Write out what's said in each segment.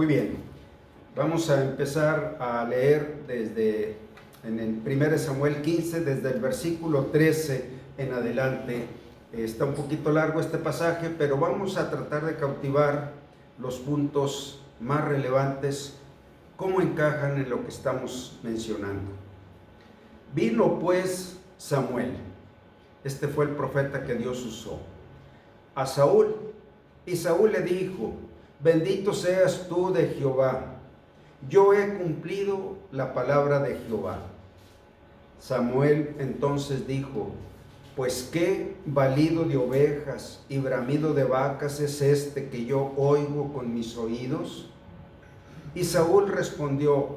Muy bien, vamos a empezar a leer en el 1 Samuel 15, desde el versículo 13 en adelante. Está un poquito largo este pasaje, pero vamos a tratar de cautivar los puntos más relevantes, cómo encajan en lo que estamos mencionando. Vino pues Samuel, este fue el profeta que Dios usó, a Saúl, y Saúl le dijo: bendito seas tú de Jehová, yo he cumplido la palabra de Jehová. Samuel entonces dijo: pues qué balido de ovejas y bramido de vacas es este que yo oigo con mis oídos. Y Saúl respondió: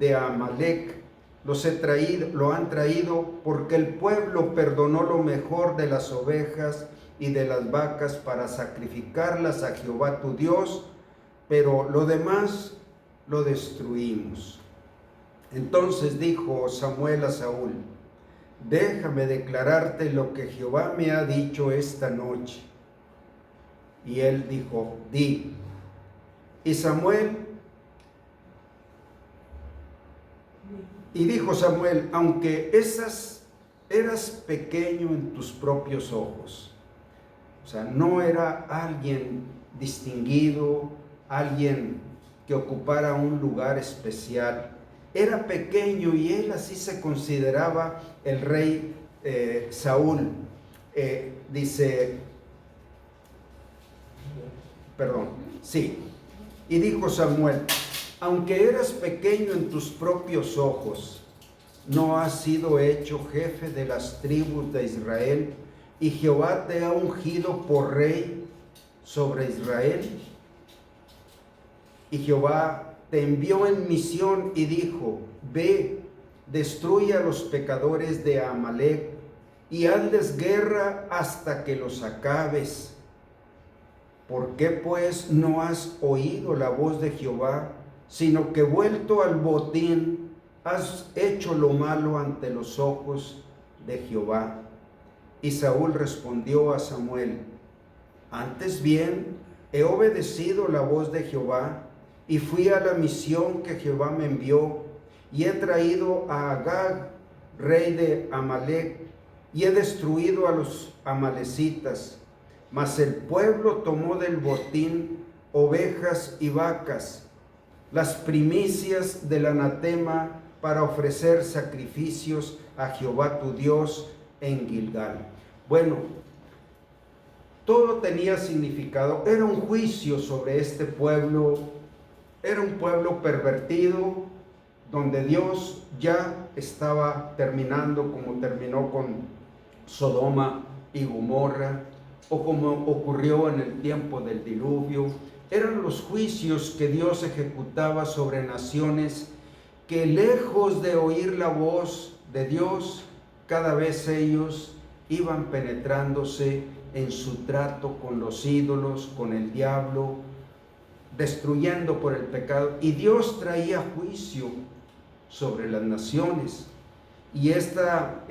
de Amalec lo han traído porque el pueblo perdonó lo mejor de las ovejas y de las vacas para sacrificarlas a Jehová tu Dios, pero lo demás lo destruimos. Entonces dijo Samuel a Saúl: déjame declararte lo que Jehová me ha dicho esta noche. Y él dijo: di. Y dijo Samuel: aunque eras pequeño en tus propios ojos. O sea, no era alguien distinguido, alguien que ocupara un lugar especial. Era pequeño y él así se consideraba el rey Saúl. Y dijo Samuel: aunque eras pequeño en tus propios ojos, ¿no has sido hecho jefe de las tribus de Israel? Y Jehová te ha ungido por rey sobre Israel. Y Jehová te envió en misión y dijo: ve, destruye a los pecadores de Amalec y hazles guerra hasta que los acabes. ¿Por qué pues no has oído la voz de Jehová, sino que vuelto al botín has hecho lo malo ante los ojos de Jehová? Y Saúl respondió a Samuel: antes bien he obedecido la voz de Jehová y fui a la misión que Jehová me envió, y he traído a Agag, rey de Amalec, y he destruido a los amalecitas. Mas el pueblo tomó del botín ovejas y vacas, las primicias del anatema, para ofrecer sacrificios a Jehová tu Dios en Gilgal. Bueno, todo tenía significado. Era un juicio sobre este pueblo. Era un pueblo pervertido, donde Dios ya estaba terminando como terminó con Sodoma y Gomorra, o como ocurrió en el tiempo del diluvio. Eran los juicios que Dios ejecutaba sobre naciones que, lejos de oír la voz de Dios, cada vez ellos iban penetrándose en su trato con los ídolos, con el diablo, destruyendo por el pecado. Y Dios traía juicio sobre las naciones. Y esta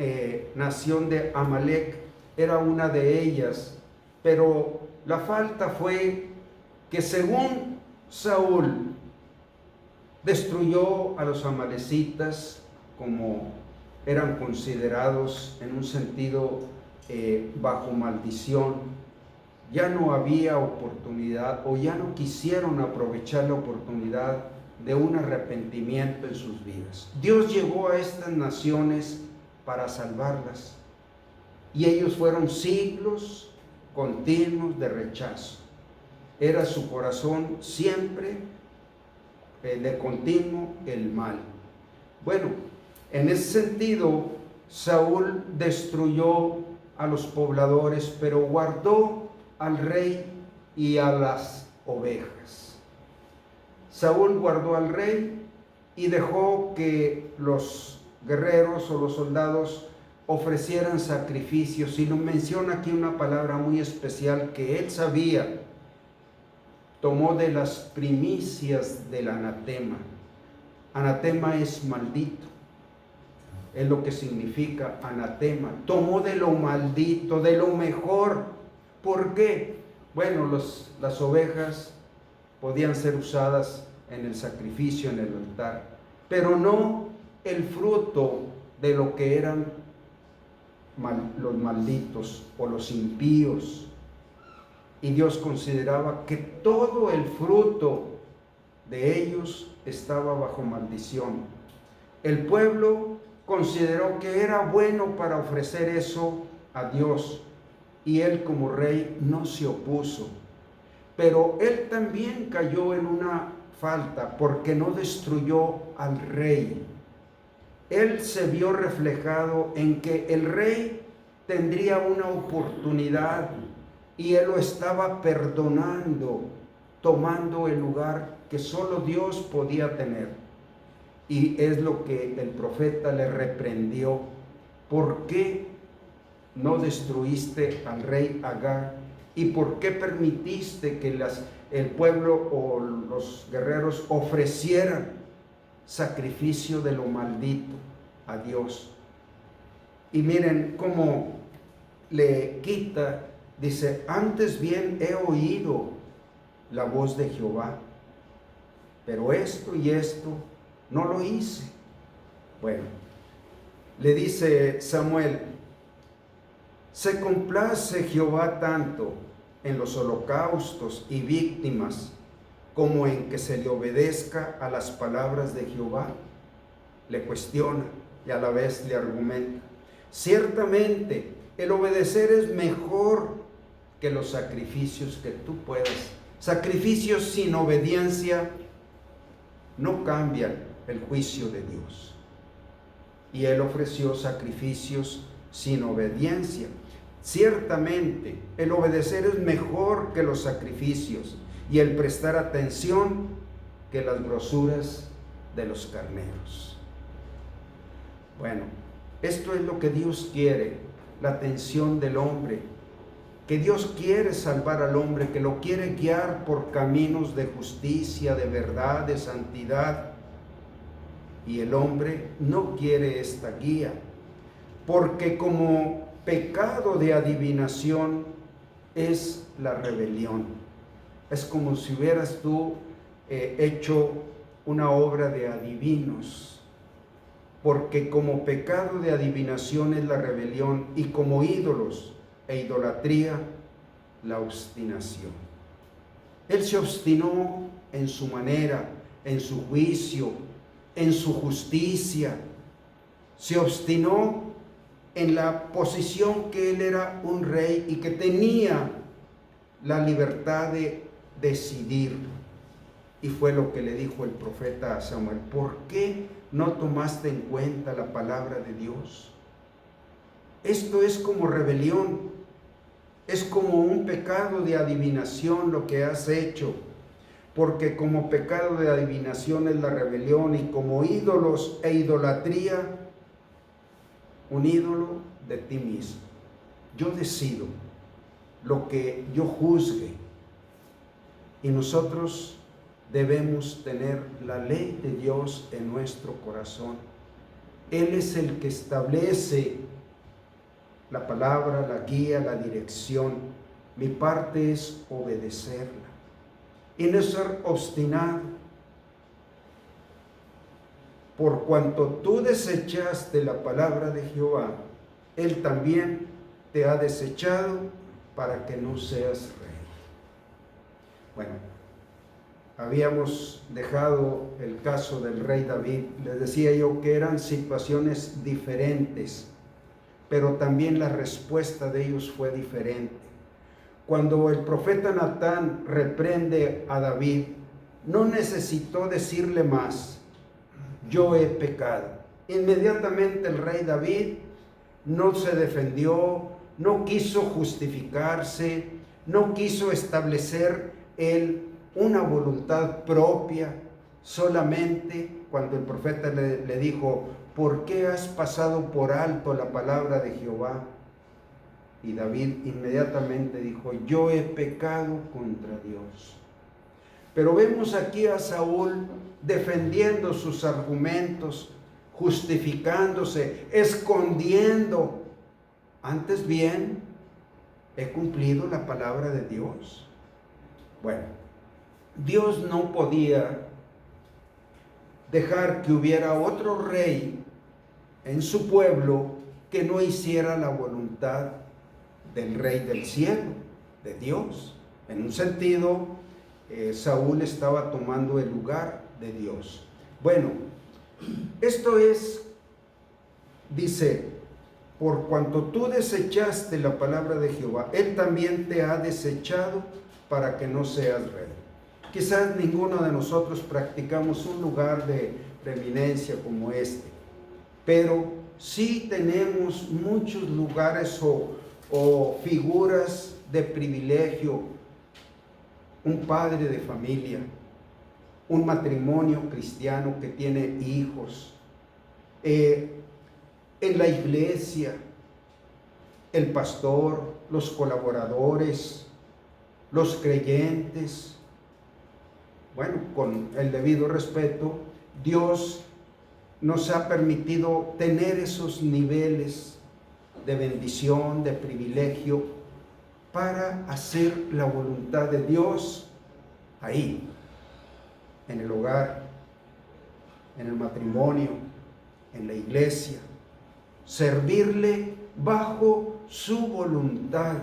nación de Amalec era una de ellas. Pero la falta fue que, según Saúl, destruyó a los amalecitas, como eran considerados en un sentido bajo maldición. Ya no había oportunidad, o ya no quisieron aprovechar la oportunidad de un arrepentimiento en sus vidas. Dios llegó a estas naciones para salvarlas, y ellos fueron siglos continuos de rechazo. Era su corazón siempre de continuo el mal. Bueno, en ese sentido, Saúl destruyó a los pobladores, pero guardó al rey y a las ovejas. Saúl guardó al rey y dejó que los guerreros o los soldados ofrecieran sacrificios. Y nos menciona aquí una palabra muy especial que él sabía. Tomó de las primicias del anatema. Anatema es maldito, es lo que significa anatema. Tomó de lo maldito, de lo mejor. ¿Por qué? Bueno, las ovejas podían ser usadas en el sacrificio, en el altar, pero no el fruto de lo que eran los malditos o los impíos. Y Dios consideraba que todo el fruto de ellos estaba bajo maldición. El pueblo consideró que era bueno para ofrecer eso a Dios, y él como rey no se opuso. Pero él también cayó en una falta porque no destruyó al rey. Él se vio reflejado en que el rey tendría una oportunidad y él lo estaba perdonando, tomando el lugar que solo Dios podía tener. Y es lo que el profeta le reprendió. ¿Por qué no destruiste al rey Agag? ¿Y por qué permitiste que el pueblo o los guerreros ofrecieran sacrificio de lo maldito a Dios? Y miren cómo le quita, dice, antes bien he oído la voz de Jehová, pero esto y esto no lo hice. Bueno, le dice Samuel, se complace Jehová tanto en los holocaustos y víctimas como en que se le obedezca a las palabras de Jehová. Le cuestiona y a la vez le argumenta. Ciertamente, el obedecer es mejor que los sacrificios que tú puedas. Sacrificios sin obediencia no cambian el juicio de Dios. Y él ofreció sacrificios sin obediencia. Ciertamente, el obedecer es mejor que los sacrificios y el prestar atención que las grosuras de los carneros. Bueno, esto es lo que Dios quiere, la atención del hombre, que Dios quiere salvar al hombre, que lo quiere guiar por caminos de justicia, de verdad, de santidad. Y el hombre no quiere esta guía, porque como pecado de adivinación es la rebelión. Es como si hubieras tú hecho una obra de adivinos, porque como pecado de adivinación es la rebelión, y como ídolos e idolatría, la obstinación. Él se obstinó en su manera, en su juicio, en su justicia. Se obstinó en la posición que él era un rey y que tenía la libertad de decidir. Y fue lo que le dijo el profeta a Samuel: ¿por qué no tomaste en cuenta la palabra de Dios? Esto es como rebelión, es como un pecado de adivinación lo que has hecho, porque como pecado de adivinación es la rebelión, y como ídolos e idolatría, un ídolo de ti mismo. Yo decido lo que yo juzgue, y nosotros debemos tener la ley de Dios en nuestro corazón. Él es el que establece la palabra, la guía, la dirección. Mi parte es obedecerla y no ser obstinado. Por cuanto tú desechaste la palabra de Jehová, Él también te ha desechado para que no seas rey. Bueno, habíamos dejado el caso del rey David. Les decía yo que eran situaciones diferentes, pero también la respuesta de ellos fue diferente. Cuando el profeta Natán reprende a David, no necesitó decirle más: yo he pecado. Inmediatamente el rey David no se defendió, no quiso justificarse, no quiso establecer él una voluntad propia. Solamente cuando el profeta le dijo: ¿por qué has pasado por alto la palabra de Jehová? Y David inmediatamente dijo: yo he pecado contra Dios. Pero vemos aquí a Saúl defendiendo sus argumentos, justificándose, escondiendo. Antes bien, he cumplido la palabra de Dios. Bueno, Dios no podía dejar que hubiera otro rey en su pueblo que no hiciera la voluntad del Rey del cielo, de Dios. En un sentido, Saúl estaba tomando el lugar de Dios. Bueno, esto es, dice, por cuanto tú desechaste la palabra de Jehová, Él también te ha desechado para que no seas rey. Quizás ninguno de nosotros practicamos un lugar de preeminencia como este, pero sí tenemos muchos lugares o figuras de privilegio. Un padre de familia, un matrimonio cristiano que tiene hijos, en la iglesia, el pastor, los colaboradores, los creyentes. Bueno, con el debido respeto, Dios nos ha permitido tener esos niveles de bendición, de privilegio, para hacer la voluntad de Dios ahí, en el hogar, en el matrimonio, en la iglesia, servirle bajo su voluntad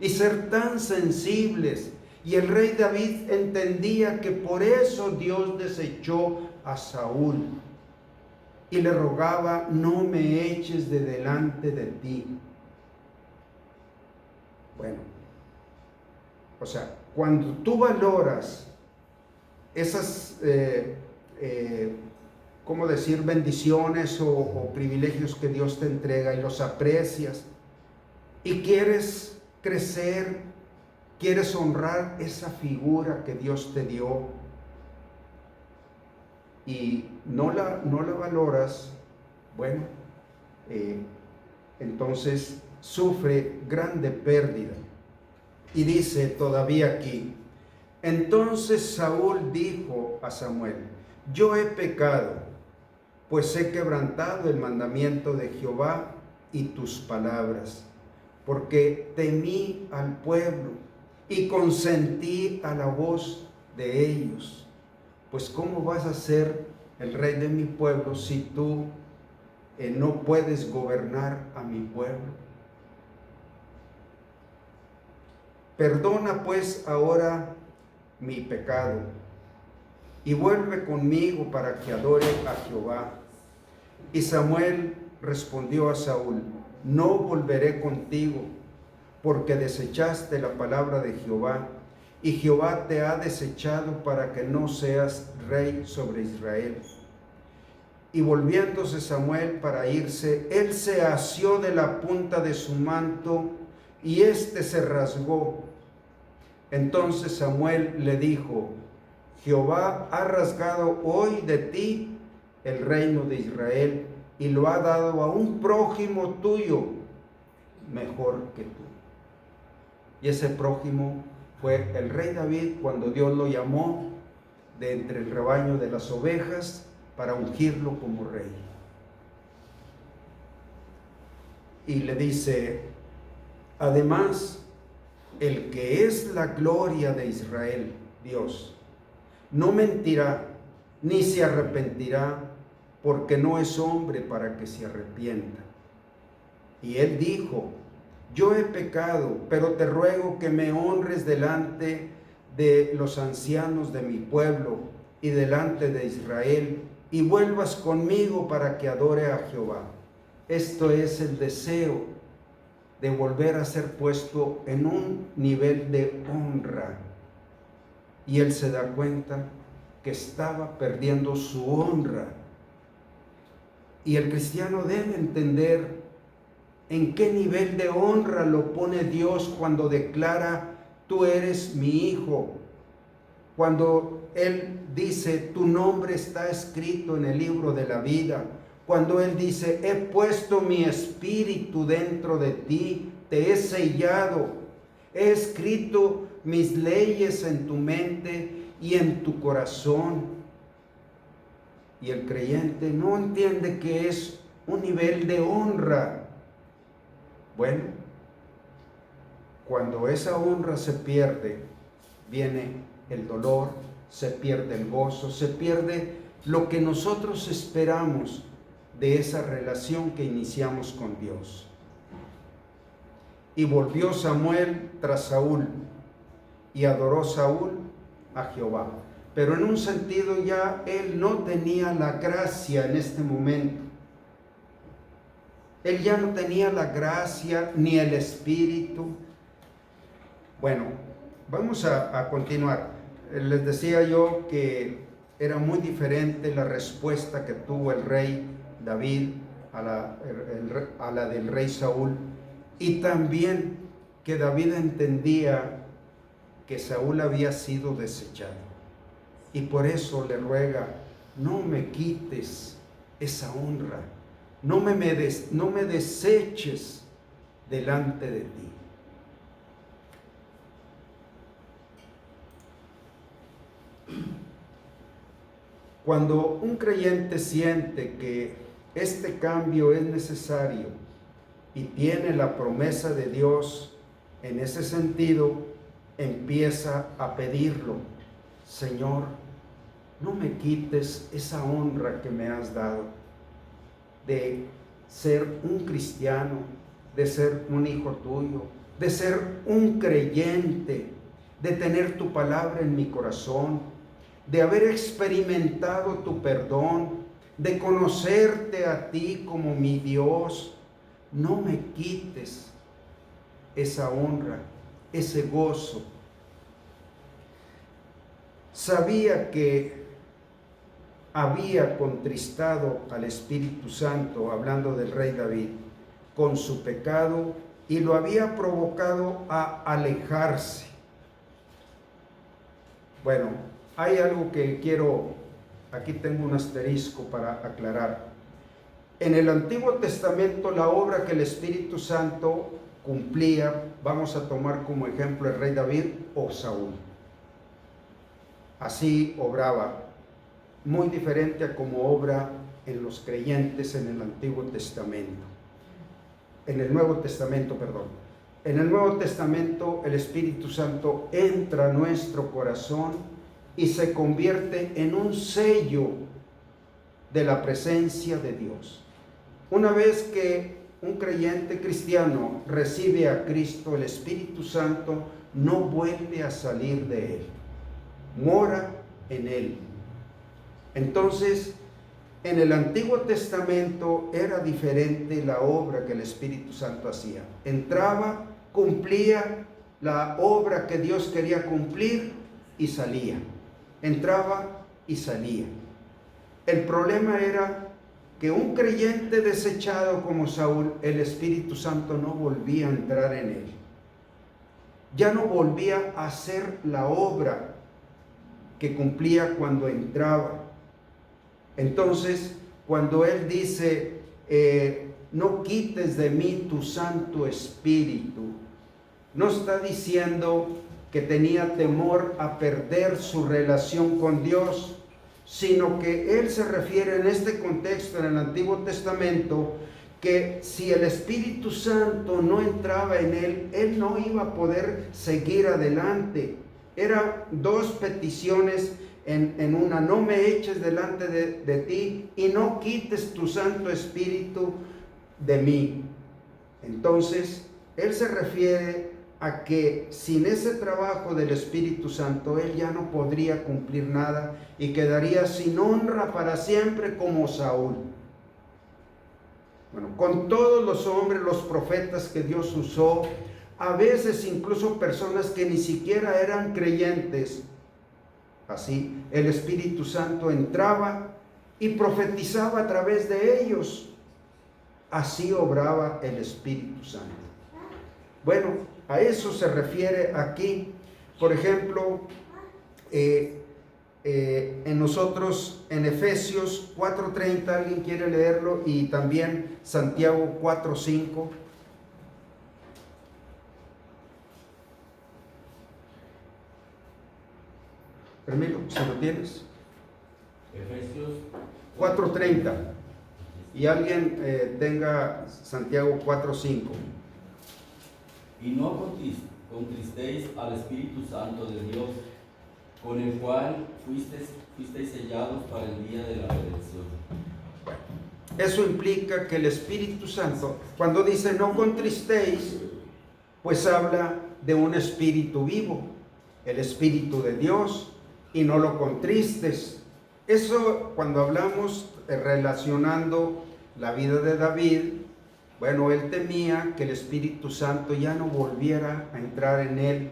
y ser tan sensibles. Y el rey David entendía que por eso Dios desechó a Saúl y le rogaba: no me eches de delante de ti. Bueno, o sea, cuando tú valoras esas, ¿cómo decir?, bendiciones o privilegios que Dios te entrega y los aprecias y quieres crecer, quieres honrar esa figura que Dios te dio y no la valoras, bueno, entonces sufre grande pérdida. Y dice todavía aquí: entonces Saúl dijo a Samuel: yo he pecado, pues he quebrantado el mandamiento de Jehová y tus palabras, porque temí al pueblo y consentí a la voz de ellos. Pues ¿cómo vas a ser el rey de mi pueblo si tú no puedes gobernar a mi pueblo? Perdona pues ahora mi pecado y vuelve conmigo para que adore a Jehová. Y Samuel respondió a Saúl: no volveré contigo, porque desechaste la palabra de Jehová, y Jehová te ha desechado para que no seas rey sobre Israel. Y volviéndose Samuel para irse, él se asió de la punta de su manto, y éste se rasgó. Entonces Samuel le dijo: Jehová ha rasgado hoy de ti el reino de Israel, y lo ha dado a un prójimo tuyo mejor que tú. Y ese prójimo fue el rey David, cuando Dios lo llamó de entre el rebaño de las ovejas para ungirlo como rey. Y le dice: además, el que es la gloria de Israel, Dios, no mentirá ni se arrepentirá, porque no es hombre para que se arrepienta. Y él dijo: yo he pecado, pero te ruego que me honres delante de los ancianos de mi pueblo y delante de Israel, y vuelvas conmigo para que adore a Jehová. Esto es el deseo de volver a ser puesto en un nivel de honra. Y él se da cuenta que estaba perdiendo su honra. Y el cristiano debe entender en qué nivel de honra lo pone Dios cuando declara: tú eres mi hijo. Cuando Él dice: tu nombre está escrito en el libro de la vida. Cuando Él dice: he puesto mi espíritu dentro de ti, te he sellado, he escrito mis leyes en tu mente y en tu corazón. Y el creyente no entiende que es un nivel de honra. Bueno, cuando esa honra se pierde, viene el dolor, se pierde el gozo, se pierde lo que nosotros esperamos de esa relación que iniciamos con Dios. Y volvió Samuel tras Saúl, y adoró Saúl a Jehová. Pero en un sentido ya él no tenía la gracia en este momento. Él ya no tenía la gracia ni el espíritu. Bueno, vamos a continuar. Les decía yo que era muy diferente la respuesta que tuvo el rey David a la del rey Saúl, y también que David entendía que Saúl había sido desechado, y por eso le ruega: no me quites esa honra, no me deseches delante de ti. Cuando un creyente siente que este cambio es necesario y tiene la promesa de Dios en ese sentido, empieza a pedirlo: Señor, no me quites esa honra que me has dado de ser un cristiano, de ser un hijo tuyo, de ser un creyente, de tener tu palabra en mi corazón, de haber experimentado tu perdón, de conocerte a ti como mi Dios. No me quites esa honra, ese gozo. Sabía que había contristado al Espíritu Santo, hablando del rey David, con su pecado, y lo había provocado a alejarse. Bueno, hay algo que aquí tengo un asterisco para aclarar. En el Antiguo Testamento, la obra que el Espíritu Santo cumplía, vamos a tomar como ejemplo el rey David o Saúl. Así obraba, muy diferente a como obra en los creyentes en el Antiguo Testamento. En el Nuevo Testamento, perdón. En el Nuevo Testamento, el Espíritu Santo entra a nuestro corazón y se convierte en un sello de la presencia de Dios. Una vez que un creyente cristiano recibe a Cristo, el Espíritu Santo no vuelve a salir de él, mora en él. Entonces, en el Antiguo Testamento era diferente la obra que el Espíritu Santo hacía. Entraba, cumplía la obra que Dios quería cumplir y salía. Entraba y salía. El problema era que un creyente desechado como Saúl, el Espíritu Santo no volvía a entrar en él. Ya no volvía a hacer la obra que cumplía cuando entraba. Entonces, cuando él dice, no quites de mí tu Santo Espíritu, no está diciendo que tenía temor a perder su relación con Dios, sino que él se refiere en este contexto, en el Antiguo Testamento, que si el Espíritu Santo no entraba en él, él no iba a poder seguir adelante. Eran dos peticiones en una: no me eches delante de ti y no quites tu Santo Espíritu de mí. Entonces, él se refiere a que sin ese trabajo del Espíritu Santo, él ya no podría cumplir nada y quedaría sin honra para siempre como Saúl. Bueno, con todos los hombres, los profetas que Dios usó, a veces incluso personas que ni siquiera eran creyentes, así el Espíritu Santo entraba y profetizaba a través de ellos. Así obraba el Espíritu Santo. Bueno, a eso se refiere aquí. Por ejemplo, en nosotros, en Efesios 4:30, ¿alguien quiere leerlo? Y también Santiago 4:5. Hermilo, si lo tienes. Efesios 4:30. Y alguien tenga Santiago 4:5. Y no contristéis al Espíritu Santo de Dios, con el cual fuisteis sellados para el día de la redención. Eso implica que el Espíritu Santo, cuando dice no contristéis, pues habla de un espíritu vivo, el Espíritu de Dios, y no lo contristes. Eso cuando hablamos relacionando la vida de David, bueno, él temía que el Espíritu Santo ya no volviera a entrar en él.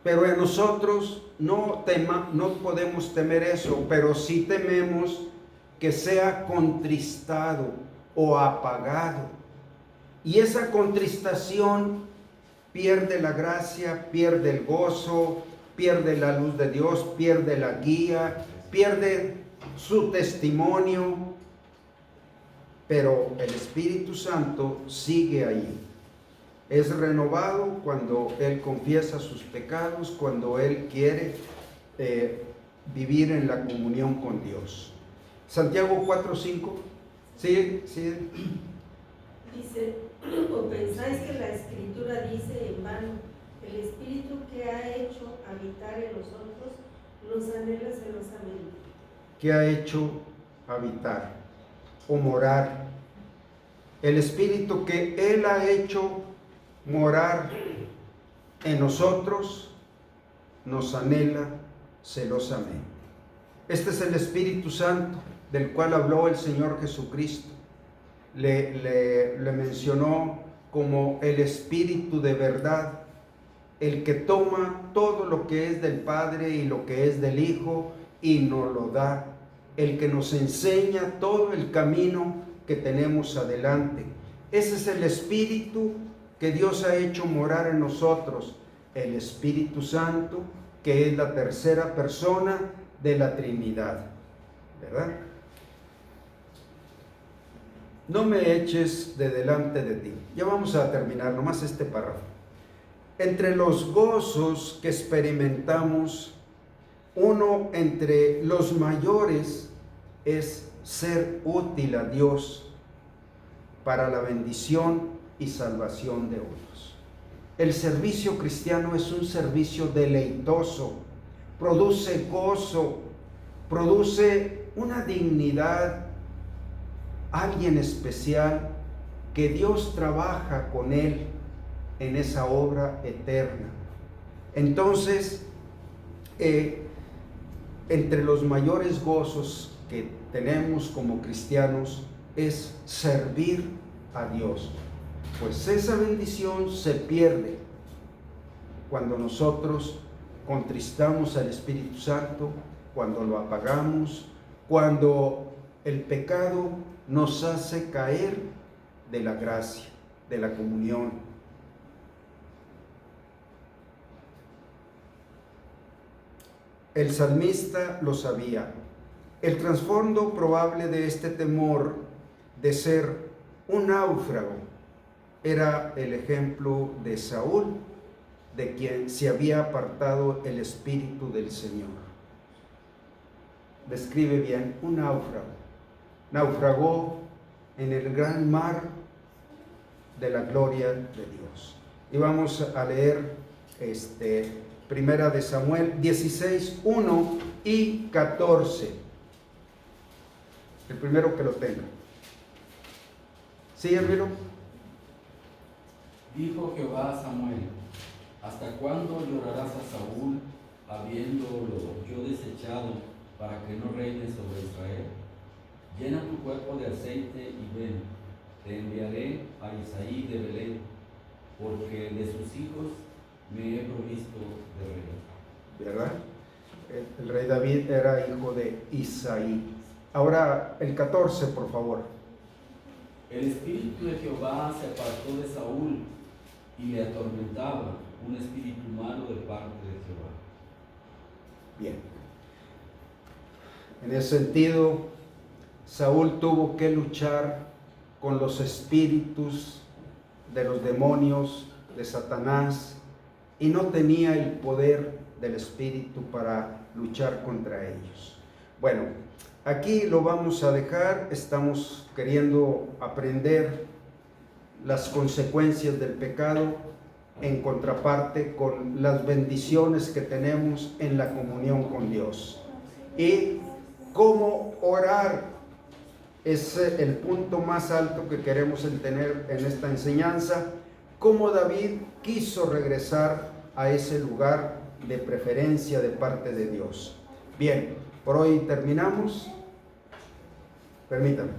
Pero en nosotros no podemos temer eso, pero sí tememos que sea contristado o apagado. Y esa contristación pierde la gracia, pierde el gozo, pierde la luz de Dios, pierde la guía, pierde su testimonio. Pero el Espíritu Santo sigue allí. Es renovado cuando Él confiesa sus pecados, cuando Él quiere vivir en la comunión con Dios. Santiago 4:5. Sí. Dice, o pensáis que la Escritura dice en vano, el Espíritu que ha hecho habitar en nosotros nos anhela celosamente. Que ha hecho habitar o morar. El Espíritu que Él ha hecho morar en nosotros nos anhela celosamente. Este es el Espíritu Santo del cual habló el Señor Jesucristo. Le mencionó como el Espíritu de verdad, el que toma todo lo que es del Padre y lo que es del Hijo y nos lo da, el que nos enseña todo el camino que tenemos adelante. Ese es el Espíritu que Dios ha hecho morar en nosotros, el Espíritu Santo, que es la tercera persona de la Trinidad, ¿verdad? No me eches de delante de ti. Ya vamos a terminar, nomás este párrafo. Entre los gozos que experimentamos, uno entre los mayores es ser útil a Dios para la bendición y salvación de otros. El servicio cristiano es un servicio deleitoso, produce gozo, produce una dignidad, alguien especial que Dios trabaja con él en esa obra eterna. Entonces, entre los mayores gozos que tenemos como cristianos es servir a Dios. Pues esa bendición se pierde cuando nosotros contristamos al Espíritu Santo, cuando lo apagamos, cuando el pecado nos hace caer de la gracia, de la comunión. El salmista lo sabía. El trasfondo probable de este temor de ser un náufrago era el ejemplo de Saúl, de quien se había apartado el Espíritu del Señor. Describe bien un náufrago. Naufragó en el gran mar de la gloria de Dios. Y vamos a leer Primera de Samuel 16, 1 y 14. El primero que lo tenga. ¿Sí, hermano? Dijo Jehová a Samuel: ¿hasta cuándo llorarás a Saúl, habiéndolo yo desechado, para que no reine sobre Israel? Llena tu cuerpo de aceite y ven, te enviaré a Isaí de Belén, porque de sus hijos me he provisto de rey. ¿Verdad? El rey David era hijo de Isaí. Ahora el 14, por favor. El espíritu de Jehová se apartó de Saúl y le atormentaba un espíritu malo de parte de Jehová. Bien. En ese sentido, Saúl tuvo que luchar con los espíritus de los demonios, de Satanás, y no tenía el poder del espíritu para luchar contra ellos. Bueno, aquí lo vamos a dejar. Estamos queriendo aprender las consecuencias del pecado en contraparte con las bendiciones que tenemos en la comunión con Dios. Y cómo orar es el punto más alto que queremos tener en esta enseñanza. Cómo David quiso regresar a ese lugar de preferencia de parte de Dios. Bien, por hoy terminamos. Permítanme.